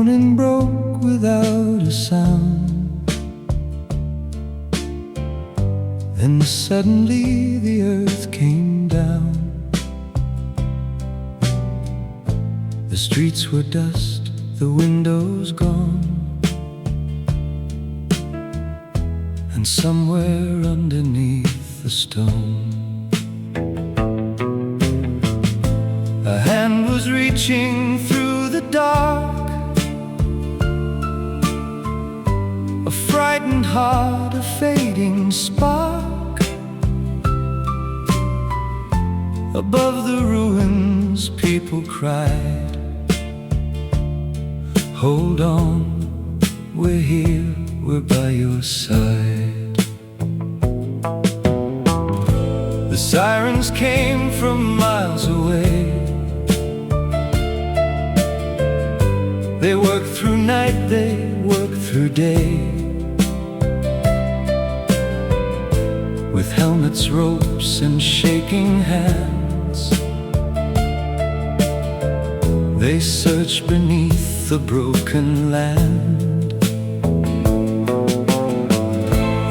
morning broke without a sound. Then suddenly the earth came down. The streets were dust, the windows gone, and somewhere underneath the stone, a hand was reaching through the dark, a frightened heart, a fading spark. Above the ruins, people cried, hold on, we're here, we're by your side. The sirens came from miles away. They worked through night, they worked through day, with helmets, ropes, and shaking hands. They searched beneath the broken land.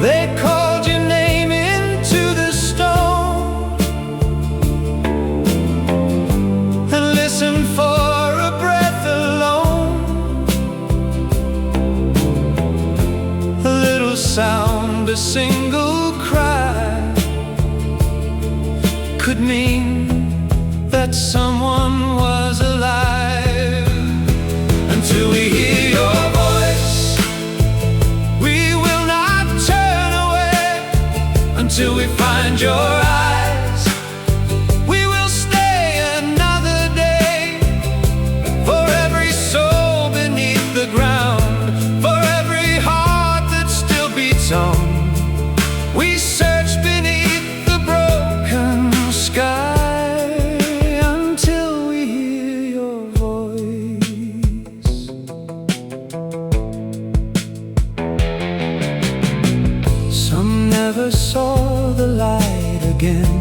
They called your name into the stone and listened for a breath alone. A little sound, a single cry could mean that someone was alive. Until we hear your voice, we will not turn away. Until we find your eyes, we will stay another day. For every soul beneath the ground, for every heart that still beats on, we search beneath the broken sky. Never saw the light again.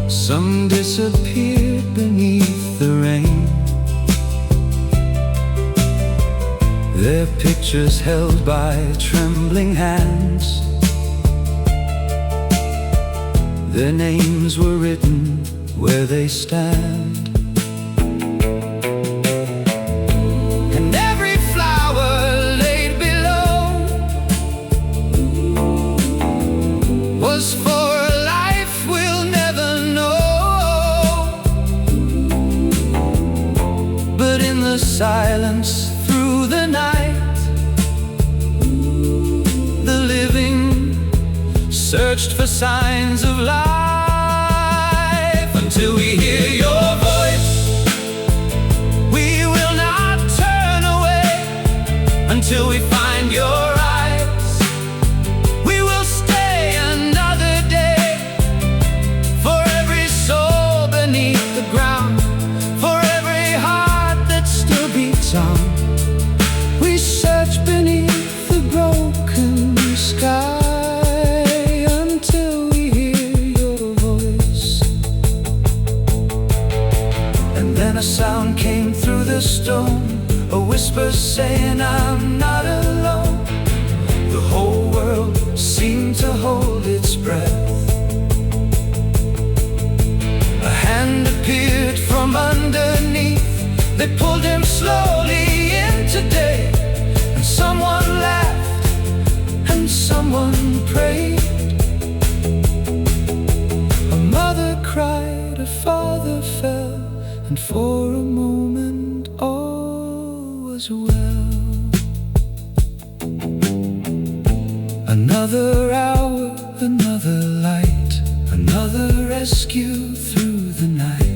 Some disappeared beneath the rain, their pictures held by trembling hands. Their names were written where they stand. Was for a life we'll never know. But in the silence through the night, the living searched for signs of life. Until we hear your voice, we will not turn away. Until we find your eyes, we search beneath the broken sky. Until we hear your voice. And then a sound came through the stone, a whisper saying I'm not alone. The whole world seemed to hold its breath. A hand appeared from underneath. They pulled him slowly into day, and someone laughed and someone prayed. A mother cried, a father fell, and for a moment all was well. Another hour, another light, another rescue through the night.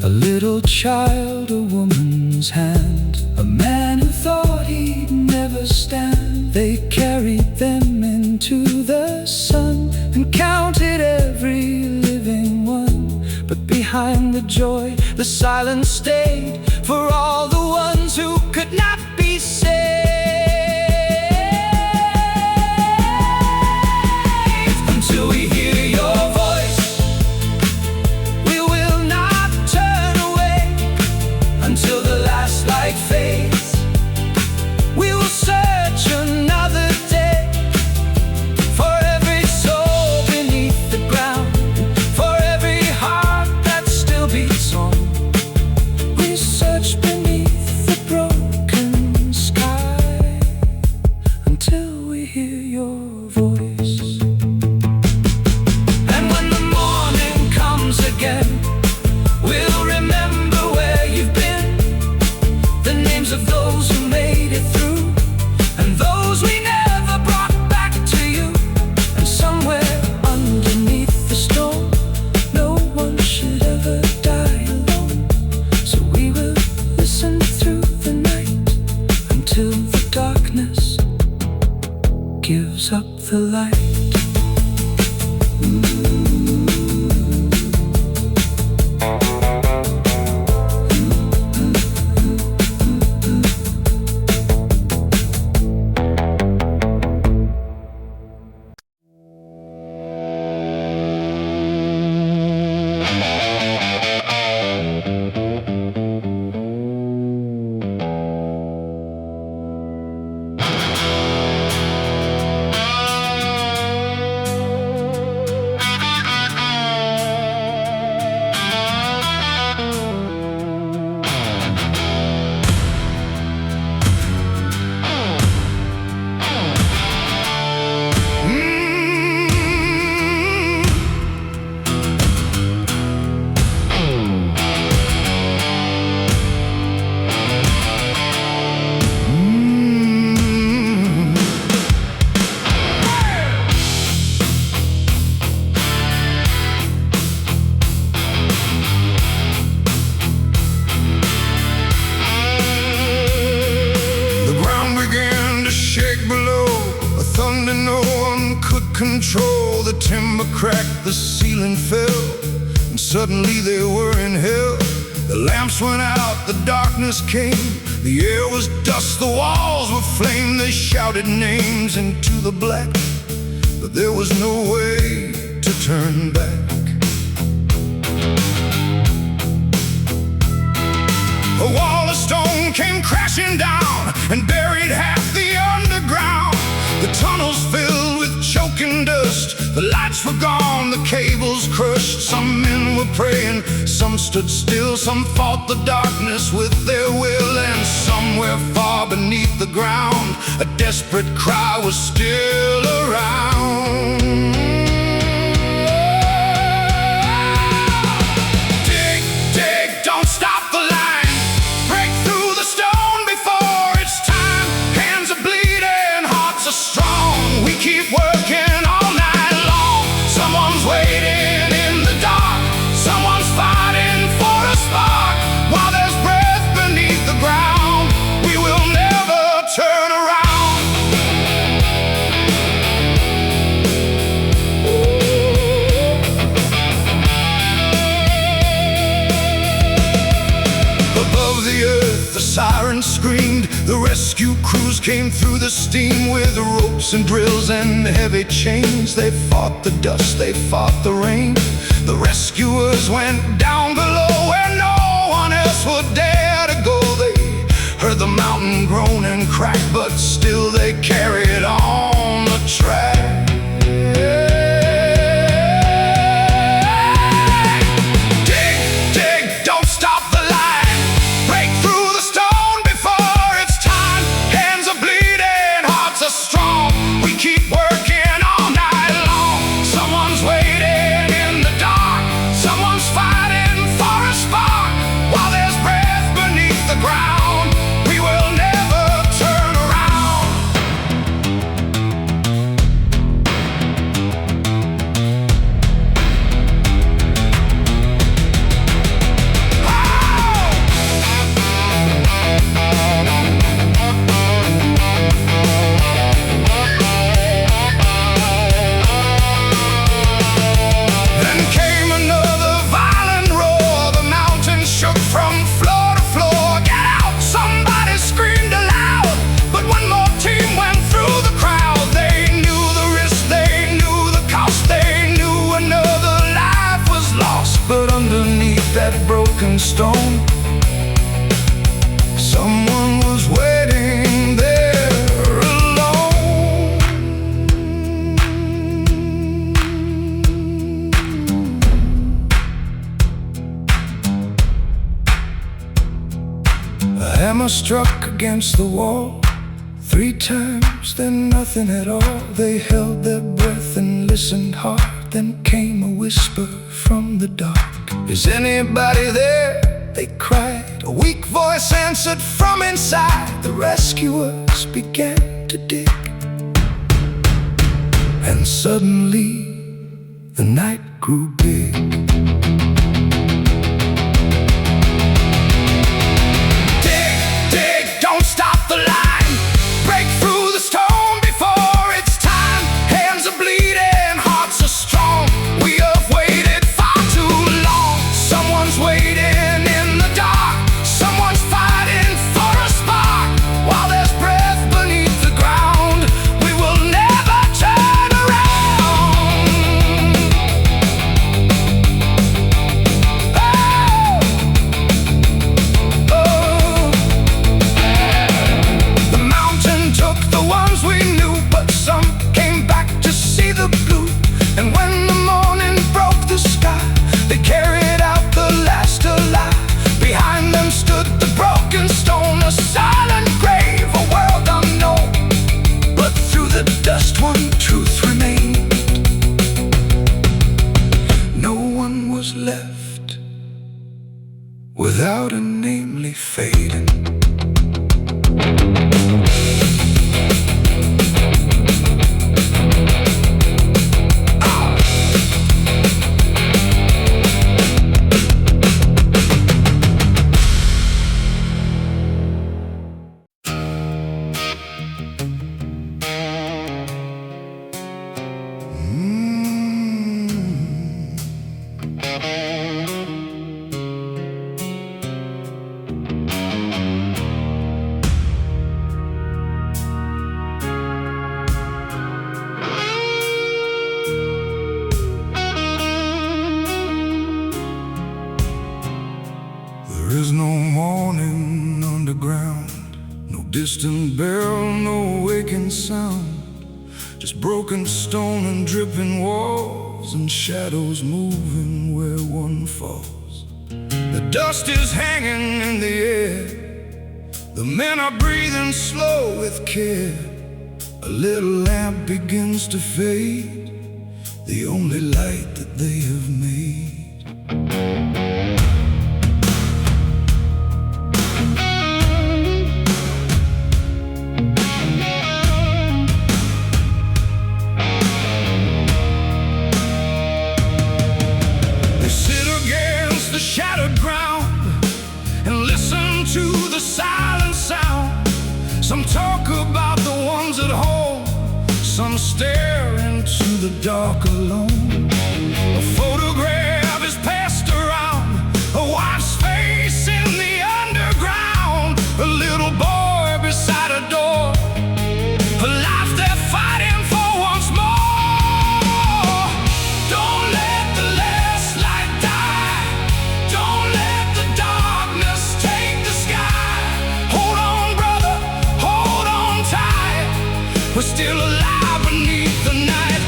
A little child, a woman's hand, a man who thought he'd never stand. They carried them into the sun and counted every living one. But behind the joy, the silence stayed for all the ones who could not be saved. Until we hear your voice, we will not turn away. Until control. The timber cracked, the ceiling fell, and suddenly they were in hell. The lamps went out, the darkness came. The air was dust, the walls were flame. They shouted names into the black, but there was no way to turn back. A wall of stone came crashing down and buried half the underground. The tunnels filled with choking dust. The lights were gone, the cables crushed. Some men were praying, some stood still. Some fought the darkness with their will. And somewhere far beneath the ground, a desperate cry was still around. Dig, dig, don't stop the line. Break through the stone before it's time. Hands are bleeding, hearts are strong. We keep working all night long. Someone's waiting in the dark. Someone's fighting for a spark. While there's breath beneath the ground, we will never turn around. Above the earth, the sirens screamed. The rescue crews came through the steam with ropes and drills and heavy chains. They fought the dust, they fought the rain. The rescuers went down below where no one else would dare to go. They heard the mountain groan and crack, but still they carried on the track. Dig, dig, don't stop the line. Break through the stone before it's time. Hands are bleeding, hearts are strong. We keep working all night long. Someone's waiting in the dark. Someone's fighting for a spark. While there's breath beneath the ground, we will never turn around. Then came another violent roar. The mountain shook from floor to floor. Get out! Somebody screamed aloud. But one more team went through the crowd. They knew the risk, they knew the cost. They knew another life was lost. But underneath that broken stone, someone was waiting there alone. A hammer struck against the wall 3 times, then nothing at all. They held their breath and listened hard. Then came a whisper from the dark. Is anybody there? They cried. A weak voice answered from inside. The rescuers began to dig, and suddenly the night grew big. Dig, dig, don't stop the line. Break through the stone before it's time. Hands are bleeding, hearts are strong. We have waited far too long. Someone's waiting in the dark. Someone's fighting for a spark. While there's breath beneath the ground, we will never turn around. Oh, oh. The mountain took the ones we knew, but some came back to see the blue. And when the morning broke the sky, they carried out the last alive. Behind them stood the broken stone, a silent grave, a world unknown. But through the dust one truth remained. No one was left without a namely fading. distant bell, no waking sound, just broken stone and dripping walls, and shadows moving where one falls. The dust is hanging in the air, the men are breathing slow with care. A little lamp begins to fade, the only light that they have made. They sit against the shattered ground and listen to the silent sound. Some talk about the ones at home, some stare into the dark alone. A photograph is passed around, a wife's face in the underground, a little boy beside a door, a life they're fighting for once more. Don't let the last light die, don't let the darkness take the sky. Hold on, brother, hold on tight, we're still alive beneath the night.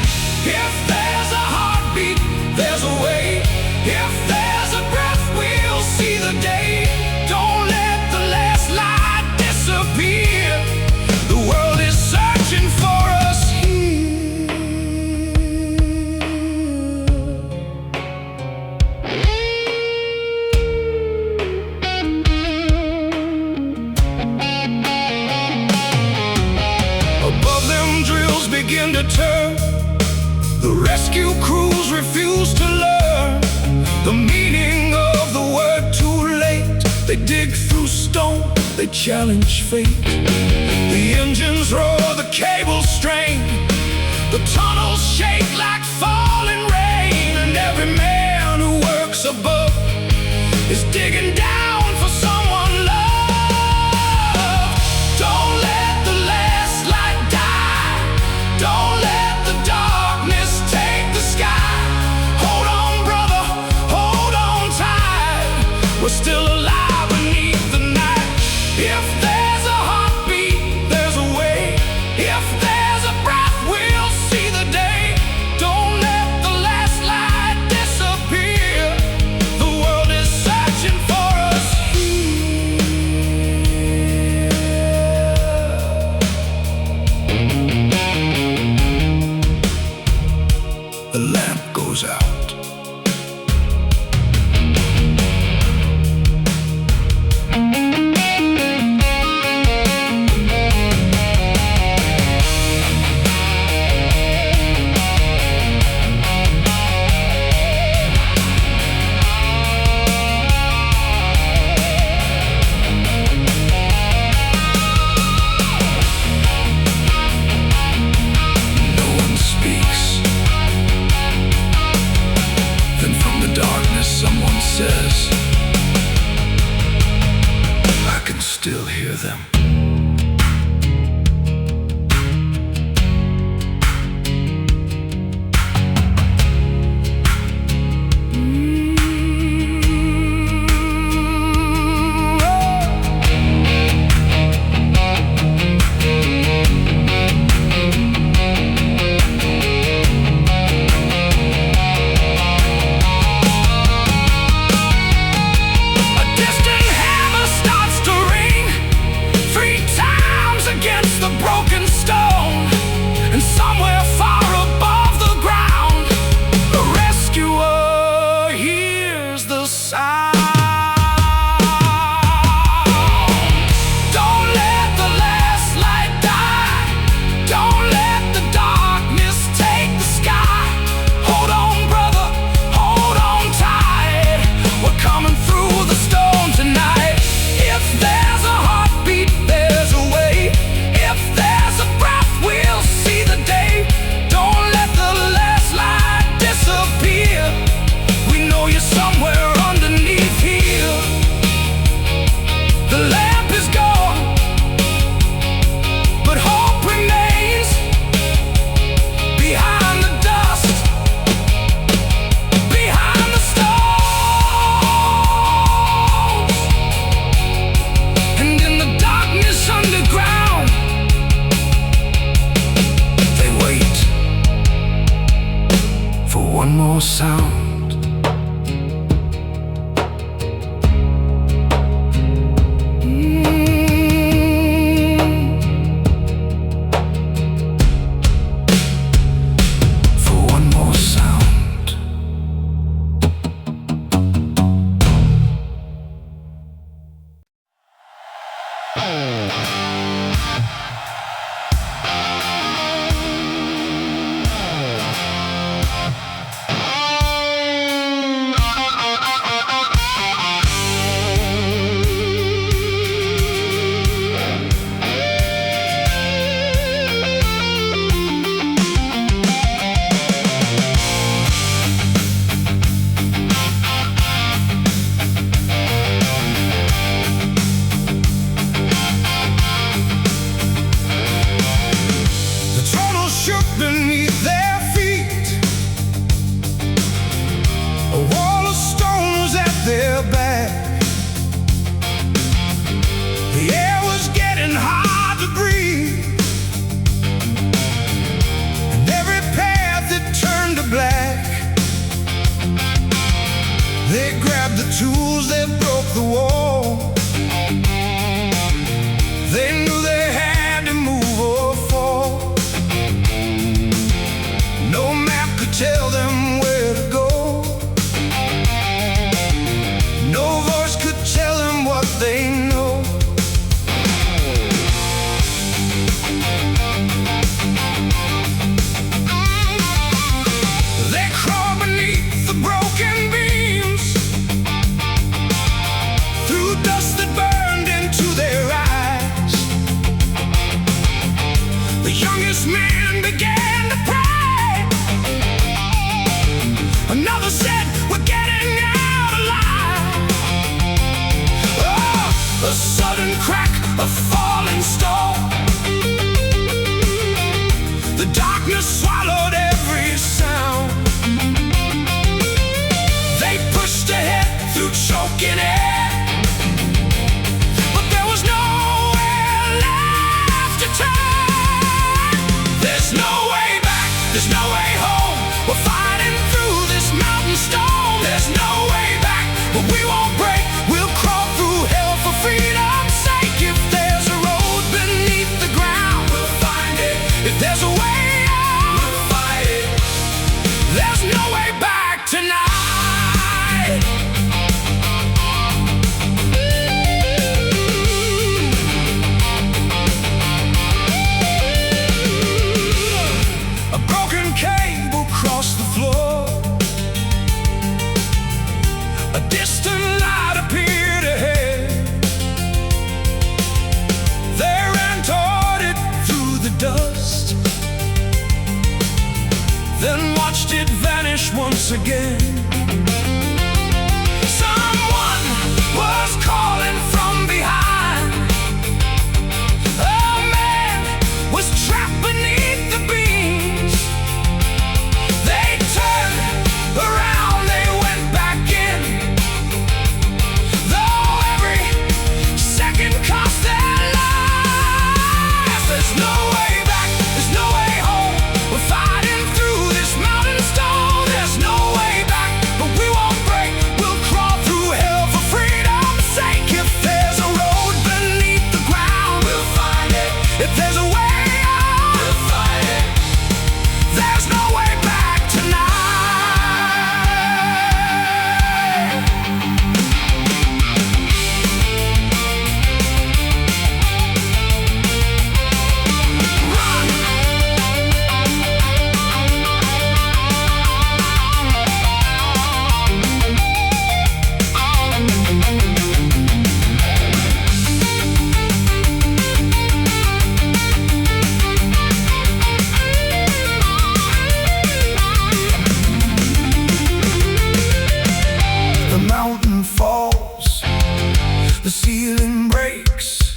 If there's a heartbeat, there's a way. If there's a breath, we'll see the day. Don't let the last light disappear, the world is searching for us here. Above them drills begin to turn, the rescue crews refuse to learn the meaning of the word too late. They dig through stone, they challenge fate. The engines roar, the cables strain, the tunnels shake like falling rain, and every man who works above is digging down for someone loved. Don't let the last light die, don't let the darkness take the sky. Hold on, brother, hold on tight, we're still alive beneath the night. If there's a heartbeat, there's a way. If there's a breath, we'll see the day. Don't let the last light disappear, the world is searching for us here. The lamp goes out. No one speaks. Then from the darkness someone says, I can still hear them. A distant hammer starts to ring, more sound. For one more sound. Beneath their feet, a wall of stone was at their back. The air was getting hard to breathe, and every path it turned to black. They grabbed the tools that broke the wall. They knew they had to move or fall. No map could tell them where to go. No voice could tell them what they know. They crawl beneath the broken beams, through dust that burned into their eyes. The youngest man began to pray. Another said, we're getting out alive. Oh, a sudden crack, a falling stone. The darkness swallowed every sound. They pushed ahead through choking air, but there was nowhere left to turn. There's no way back, there's no way home. We're fighting through this mountain stone. There's no way back, but we won't break. We'll crawl through hell for freedom's sake. If there's a road beneath the ground, we'll find it. If there's a way out, we'll fight it. There's no way back tonight. A broken cable crossed the floor. A distant light appeared ahead. They ran toward it through the dust, then watched it vanish once again. Someone was calling from behind. A man was trapped beneath the beams. They turned around, they went back in. Though every second cost their lives, there's no way back, there's no way home. We're fighting through this mountain stone. There's no way back, but we won't break. We'll crawl through hell for freedom's sake. If there's a road beneath the ground, we'll find it. If there's a way out, we'll find it. There's no way back tonight. Run! The mountain falls, the ceiling breaks,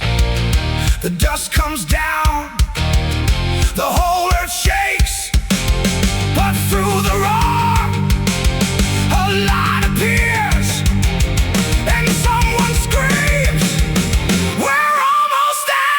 the dust comes down, the whole earth shakes. But through the roar, a light appears, and someone screams, we're almost there!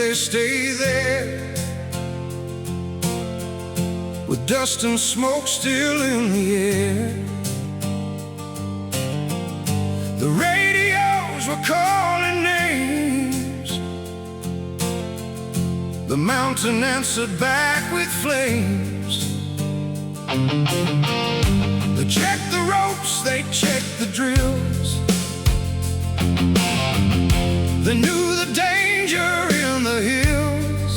they stay there, with dust and smoke still in the air. The radios were calling names, the mountain answered back with flames. They checked the ropes, they checked the drills. They knew the danger in the hills.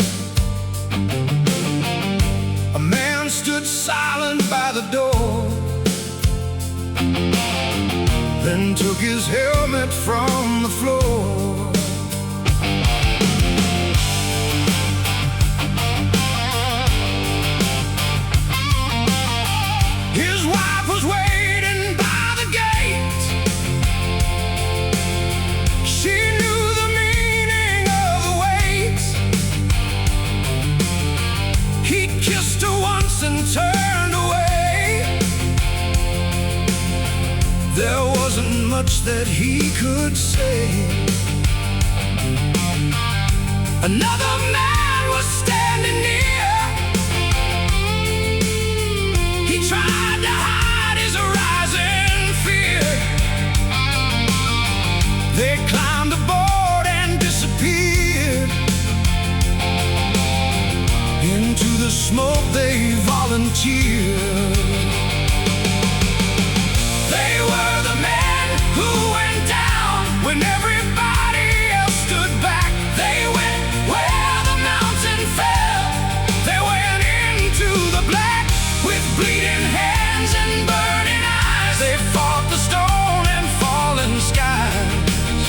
A man stood silent by the door, then took his helmet from the floor. His wife was waiting by the gate. She knew the meaning of the wait. He kissed her once and turned away. There wasn't much that he could say. Another man was standing near. He tried to hide his rising fear. They climbed aboard and disappeared. Into the smoke they volunteered. They were the men who went down when everybody else stood back. They went where the mountain fell. They went into the black with bleeding hands and burning eyes. They fought the stone and fallen skies.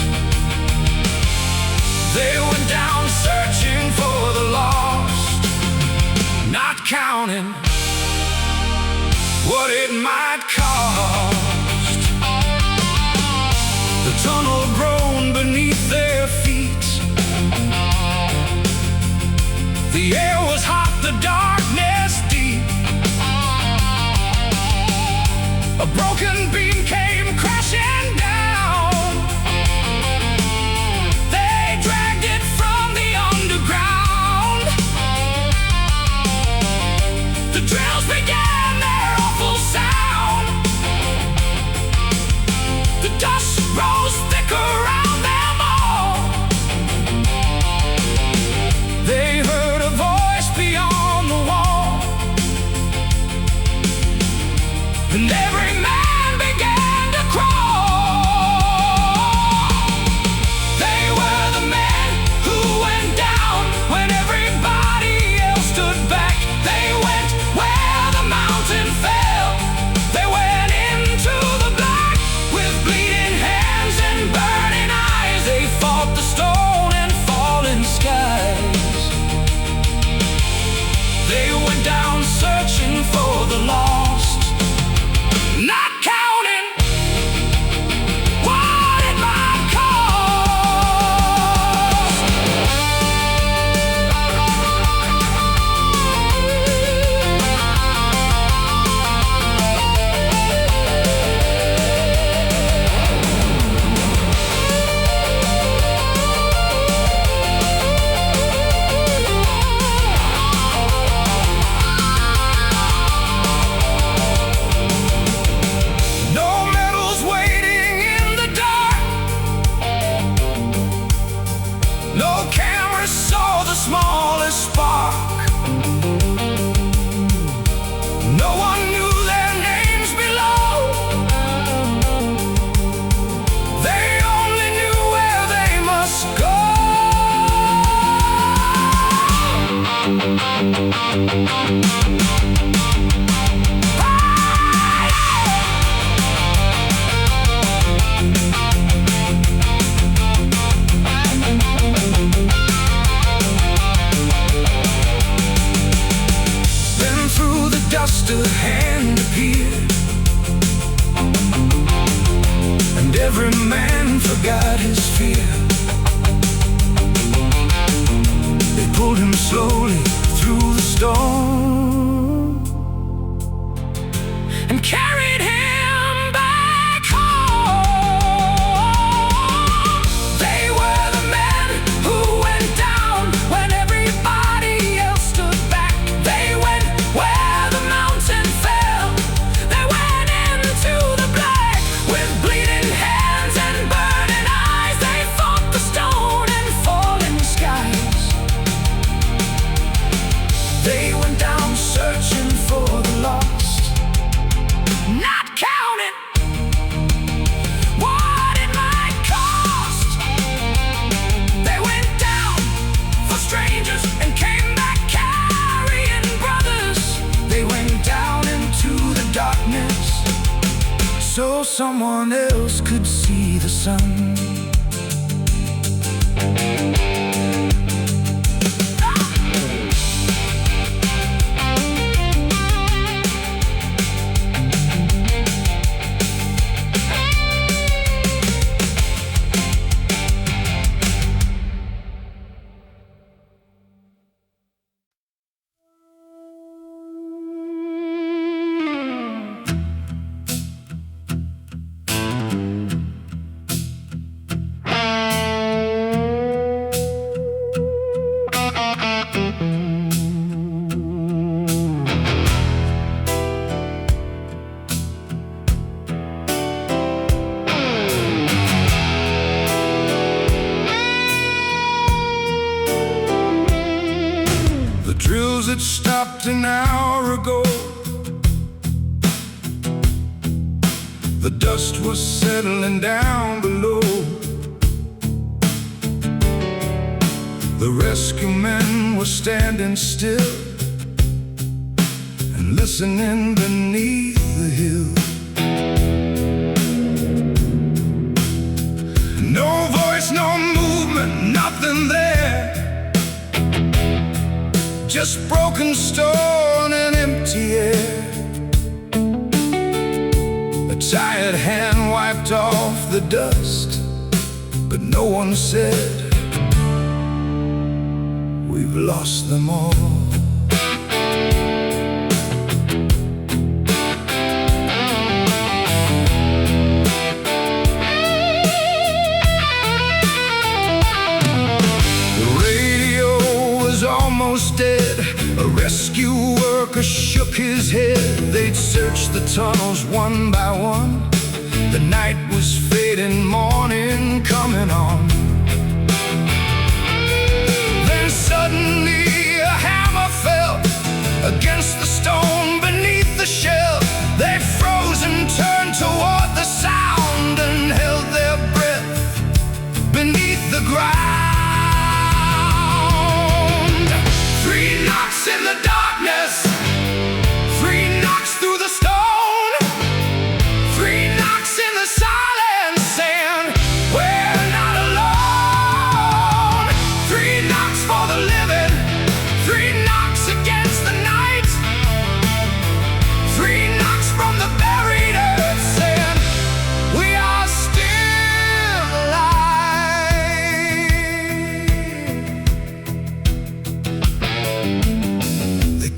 They went down searching for the lost, not counting what it might cost. The tunnel groaned beneath their feet. The air was hot, the darkness deep. A broken beam came crashing down. They dragged it from the underground. The drills began their awful sound. The dust rose thick around them all. They heard a voice beyond the wall, and every man began to crawl. They were the men who went down when everybody else stood back. They went where the mountain fell. They went into the black with bleeding hands and burning eyes. They fought the stone and fallen skies. They went down searching for the lost, not counting what it might cost. No medals waiting in the dark. No cameras saw the smallest spark. No one knew their names below. They only knew where they must go. Then through the dust a hand appeared, and every man forgot his fear. They pulled him slowly through the storm and carried him back home. They were the men who went down when someone else could see the sun. Drills had stopped an hour ago. The dust was settling down below. The rescue men were standing still and listening beneath the hill. No voice, no movement, nothing there. Just broken stone and empty air. A tired hand wiped off the dust, but no one said, "We've lost them all." Almost dead. A rescue worker shook his head. They'd searched the tunnels one by one. The night was fading, morning coming on. Then suddenly a hammer fell against the stone beneath the shell. They froze and turned toward the sound and held their breath beneath the ground. In the darkness, 3 knocks through the stone, 3 knocks in the silence, saying, "We're not alone." 3 knocks for the living, 3 knocks against the night, 3 knocks from the buried earth, saying, "We are still alive."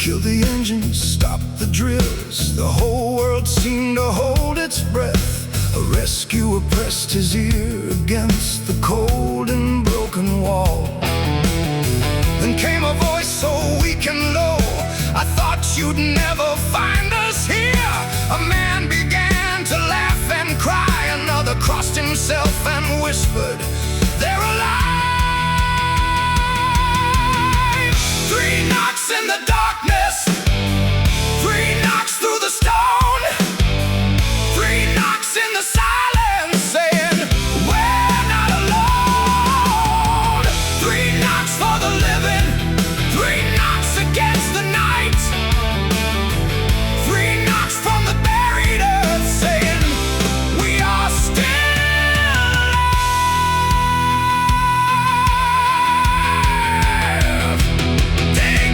Killed the engines, stopped the drills. The whole world seemed to hold its breath. A rescuer pressed his ear against the cold and broken wall. Then came a voice so weak and low, "I thought you'd never find us here." A man began to laugh and cry. Another crossed himself and whispered, "They're alive." 3 knocks in the darkness, 3 knocks through the stone, 3 knocks in the silence, saying, "We're not alone." 3 knocks for the living, 3 knocks against the night, 3 knocks from the buried earth, saying, "We are still alive." Dig!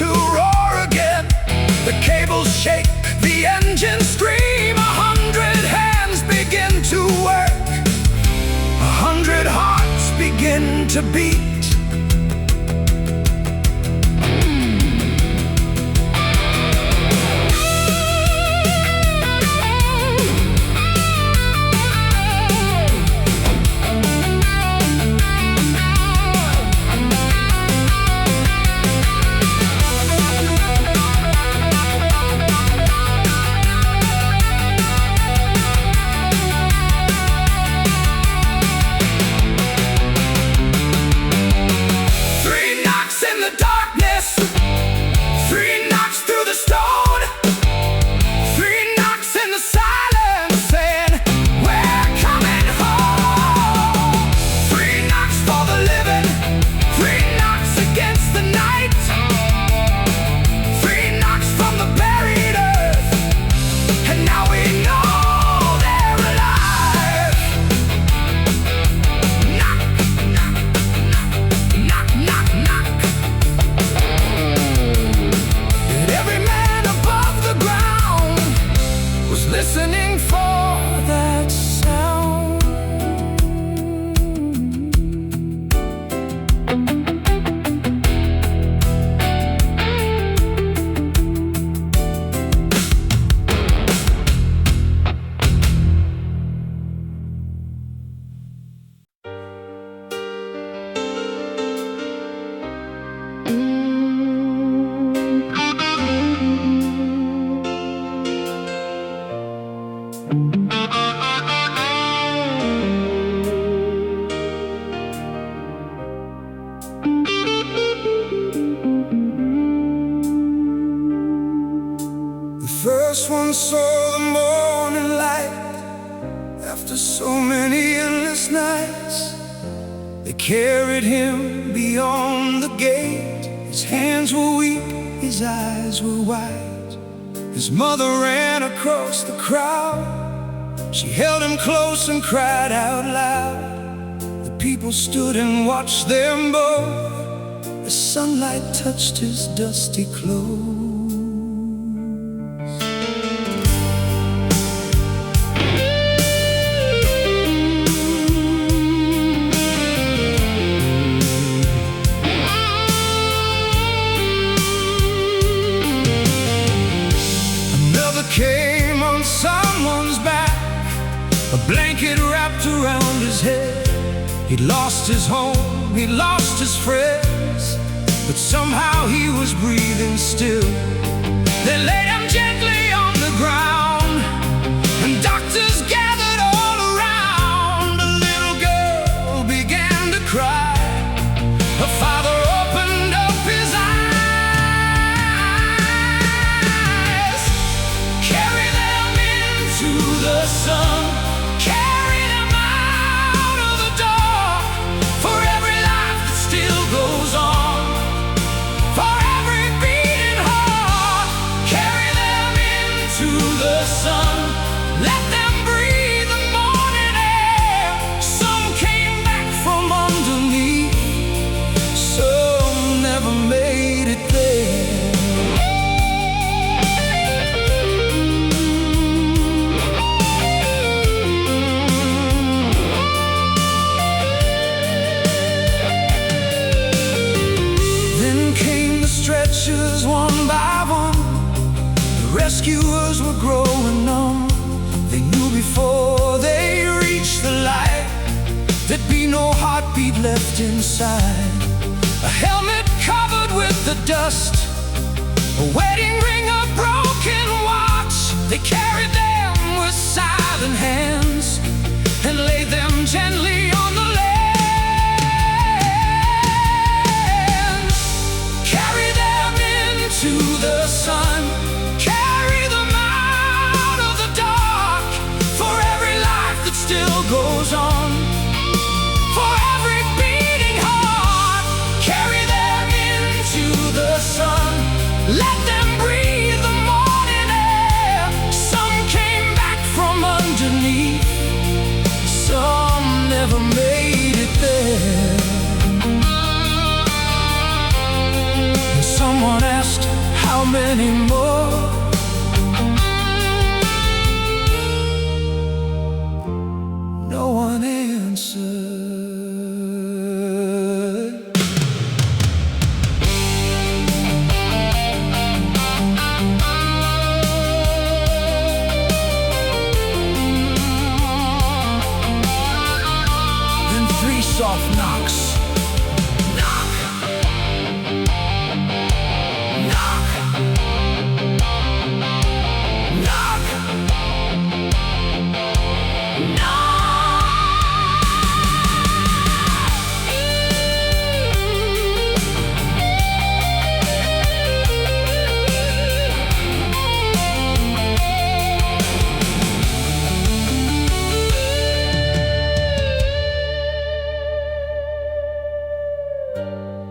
To roar again, the cables shake, the engines scream. 100 hands begin to work, 100 hearts begin to beat. first one saw the morning light after so many endless nights. They carried him beyond the gate. His hands were weak, his eyes were wide. His mother ran across the crowd. She held him close and cried out loud. The people stood and watched them both as sunlight touched his dusty clothes. Came on someone's back, a blanket wrapped around his head. He'd lost his home, he'd lost his friends, but somehow he was breathing still. They laid him gently on the ground, and doctors gathered all around. A little girl began to cry. Her father opened up his eyes. The sun, carry them out of the dark. For every life that still goes on, for every beating heart, carry them into the sun. Let them breathe the morning air. Some came back from underneath, some never made it there. Stretchers one by one, the rescuers were growing numb. They knew before they reached the light there'd be no heartbeat left inside. A helmet covered with the dust, a wedding ring, a broken watch. They carried them with silent hands and laid them gently on the land. To the sun, carry them out of the dark. For every life that still goes on, for every beating heart, carry them into the sun. Let them breathe the morning air. Some came back from underneath, some never made it there. And someone asked, how many more? No one answered. Then three soft knocks.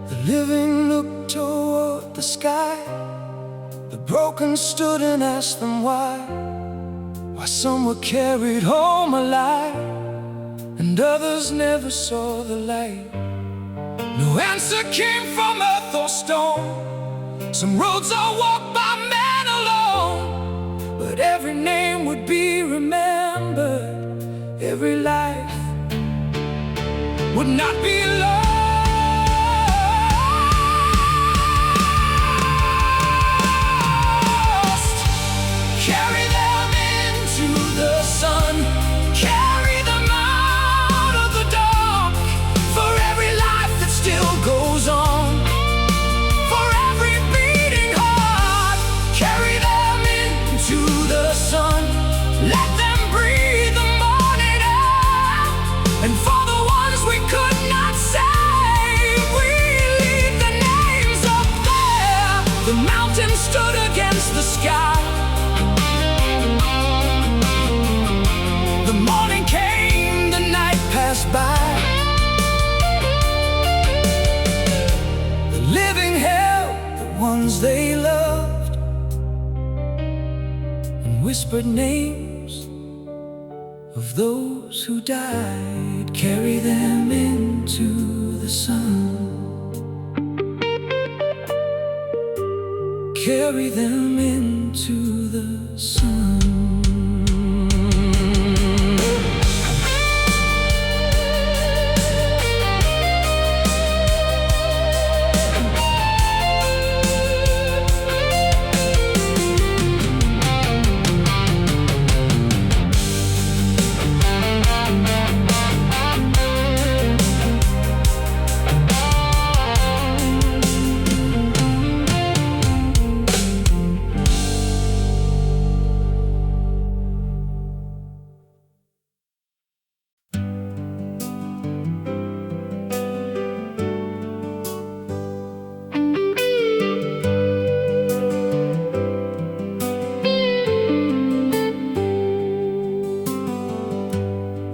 The living looked toward the sky. The broken stood and asked them why some were carried home alive and others never saw the light. No answer came from earth or stone. Some roads are walked by men alone, but every name would be remembered. Every life would not be lost. Carry them into the sun, carry them out of the dark. For every life that still goes on, for every beating heart, carry them into the sun. Let them breathe the morning air. And for the ones we could not save, and whispered names of those who died. Carry them into the sun. Carry them into the sun.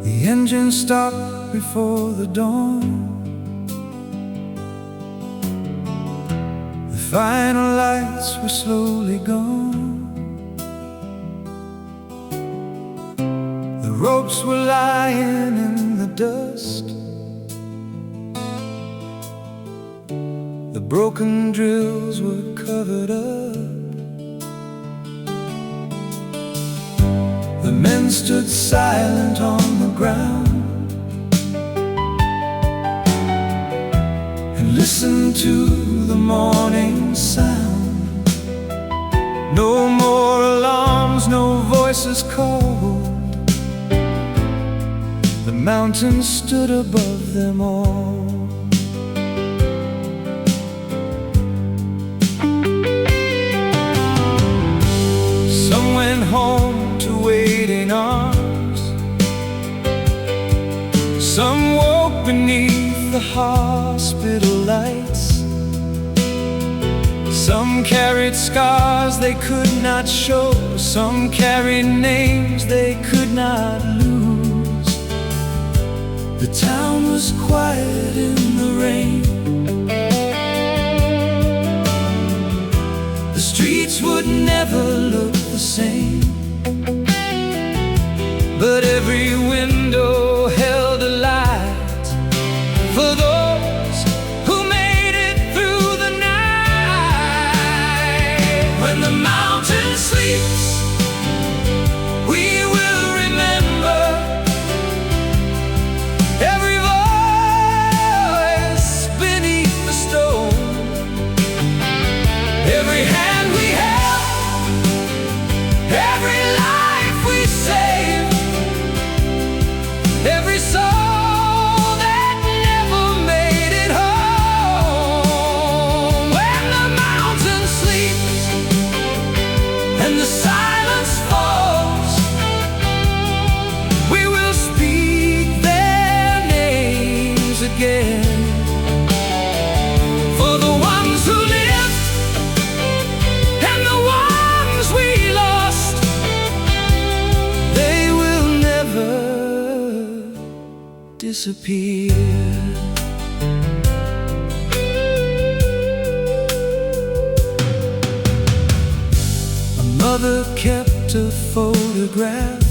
The engine stopped before the dawn. The final lights were slowly gone. The ropes were lying in the dust. The broken drills were covered up. The men stood silent on the ground and listened to the morning sound. No more alarms, no voices called. The mountains stood above them all. Some went home to waiting arms. Some woke beneath the hospital lights. Some carried scars they could not show. Some carried names they could not lose. The town was quiet in the rain. The streets would never look the same, but every window held a light for those who made it through the night. When the mountain sleeps, we will remember every voice beneath the stone, every hand we held, every life we saved, every soul that never made it home. When the mountain sleeps and the silence falls, we will speak their names again. For the ones who lived and the ones we lost, they will never disappear. A mother kept a photograph.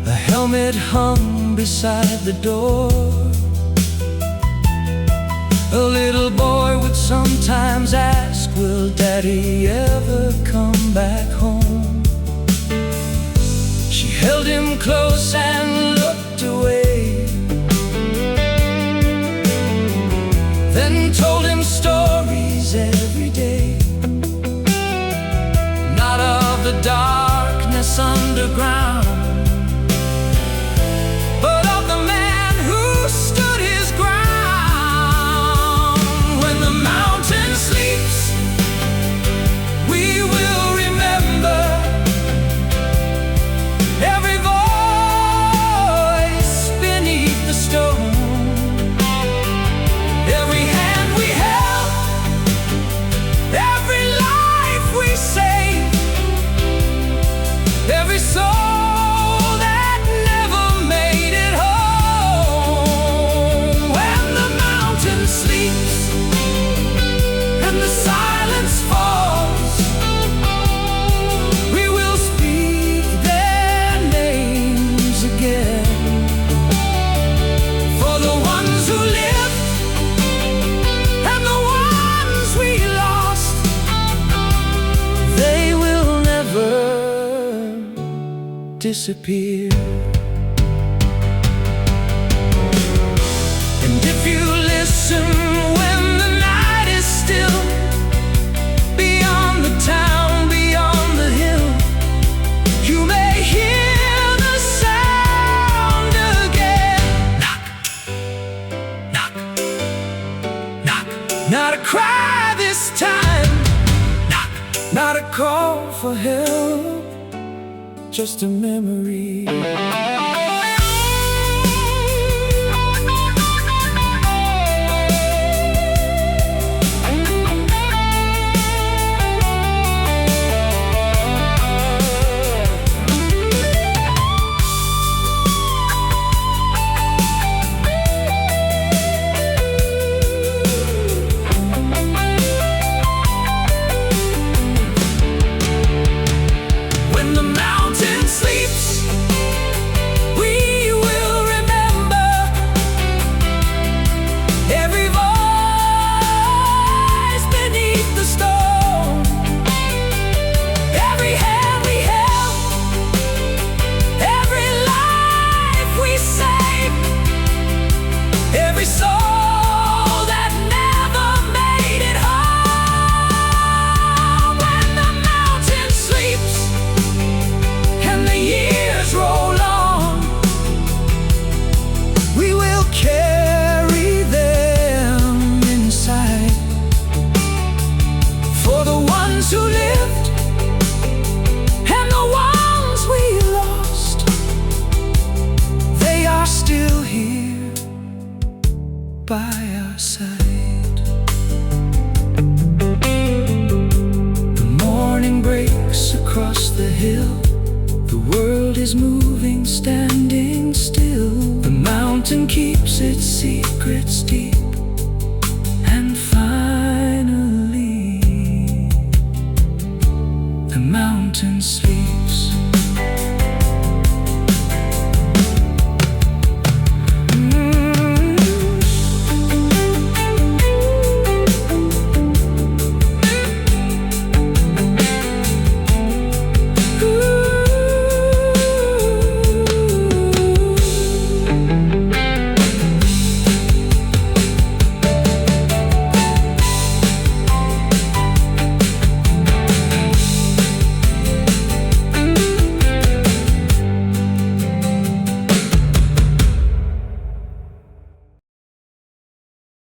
A helmet hung beside the door. A little boy would sometimes ask, will Daddy ever come back home? She held him close and looked away, then told him stories every day, not of the darkness underground, but of the man who stood his ground. When the mountain sleeps, we will remember every voice beneath the stone, every hand we held, every life we saved, every soul disappear. And if you listen when the night is still, beyond the town, beyond the hill, you may hear the sound again. Knock, knock, knock. Not a cry this time, knock. Not a call for help, just a memory. When the mountain sleeps, we will remember every voice beneath the stone, every hand we held, every life we saved, every soul that never made it home. When the mountain sleeps and the years roll on, We will carry them inside, for the ones who lived and the ones we lost. they are still here by our side. The morning breaks across the hill, the world is moving, standing still. The mountain keeps its secrets deep, and finally the mountain sleeps.